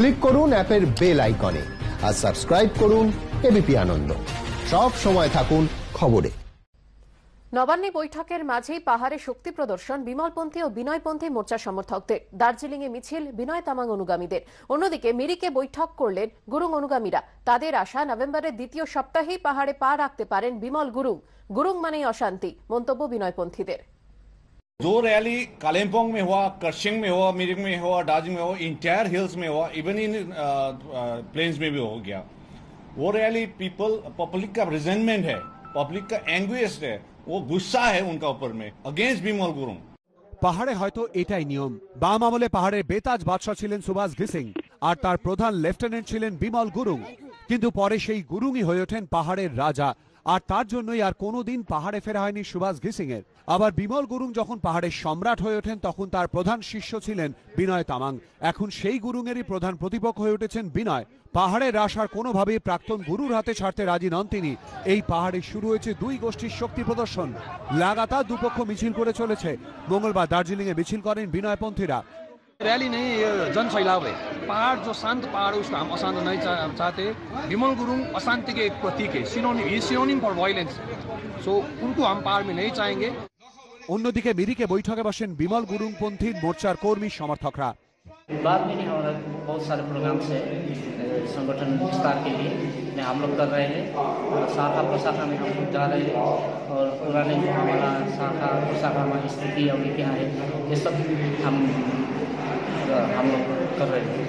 Click করুন অ্যাপের bell আইকনে আর সাবস্ক্রাইব করুন এবিপি আনন্দ। সব সময় থাকুন খবরে। নবান্নে বৈঠকের মাঝেই পাহাড়ে শক্তি প্রদর্শন বিমলপন্থী ও বিনয়পন্থী মোর্চা সমর্থকদের। দার্জিলিং এ মিছিল বিনয় তামাং অনুগামীদের। অন্যদিকে মিরিকে বৈঠক করলেন গুরুং অনুগামীরা। তাদের আশা নভেম্বরের দ্বিতীয় সপ্তাহেই পাহাড়ে পা রাখতে পারেন বিমল গুরুং। গুরুং মানেই অশান্তি, মন্তব্য বিনয়পন্থীদের। जो रैली कालिम्पोंग में हुआ, कर्शिंग में हुआ, मिरिक में हुआ, दार्जिलिंग में हुआ, इंटायर हिल्स में हुआ, इवन इन प्लेन्स में भी हो गया। वो रैली पब्लिक का रिजेंटमेंट है, पब्लिक का एंग्विश है, वो गुस्सा है उनका ऊपर में अगेंस्ट बिमल गुरुंग। পাহাড়ে হয়তো এটাই নিয়ম। বাম আমলে পাহাড়ের বেতাজ বাদশা ছিলেন সুভাষ ঘিসিং, আর তার প্রধান লেফটেন্যান্ট ছিলেন বিমল গুরুং। কিন্তু পরে সেই গুরুংই হয়ে ওঠেন পাহাড়ের রাজা, আর তার জন্যই আর কোনোদিন পাহাড়ে ফেরা হয়নি সুভাষ ঘিসিং এর। আবার বিমল গুরুং যখন পাহাড়ের সম্রাট হয়ে ওঠেন তখন তার প্রধান শিষ্য ছিলেন বিনয় তামাং। এখন সেই গুরুংয়েরই প্রধান প্রতিপক্ষ হয়ে উঠেছেন বিনয়। পাহাড়ের রাশ আর কোনোভাবেই প্রাক্তন গুরুর হাতে ছাড়তে রাজি নন তিনি। এই পাহাড়ে শুরু হয়েছে দুই গোষ্ঠীর শক্তি প্রদর্শন। লাগাতার দুপক্ষ মিছিল করে চলেছে। মঙ্গলবার দার্জিলিং এ मिছিল করেন বিনয়পন্থীরা। रैली नहीं, ये जन सैलाब है। पहाड़ जो शांत पहाड़ उसको हम अशांत नहीं चाहते। विमल गुरुंग अशांति के एक प्रतीक है, सिनोनिम फॉर वायलेंस। सो उनको हम पहाड़ में नहीं चाहेंगे। অন্যদিকে মিরিকে বৈঠকে বসেন বিমল গুরুংপন্থী মোর্চার কর্মী সমর্থকরা। बाद में नहीं हो रहा, बहुत सारे प्रोग्राम से संगठन विस्तार के लिए हम लोग कर रहे हैं। शाखा प्रशाखा में हम लोग जा रहे हैं और पुराने जो हमारा शाखा प्रशाखा हमारी स्थिति अभी क्या है ये सब हम लोग कर रहे हैं।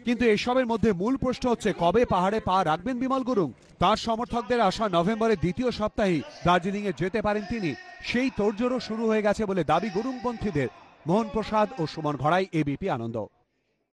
কিন্তু এসবের মধ্যে মূল প্রশ্ন হচ্ছে কবে পাহাড়ে পা রাখবেন বিমল গুরুং। তার সমর্থকদের আশা নভেম্বরের দ্বিতীয় সপ্তাহে দার্জিলিং এ যেতে পারেন তিনি। সেই তোড়জোড়ও শুরু হয়ে গেছে বলে দাবি গুরুংপন্থীদের। মোহন প্রসাদ ও সুমন ঘড়াই, এবিপি আনন্দ।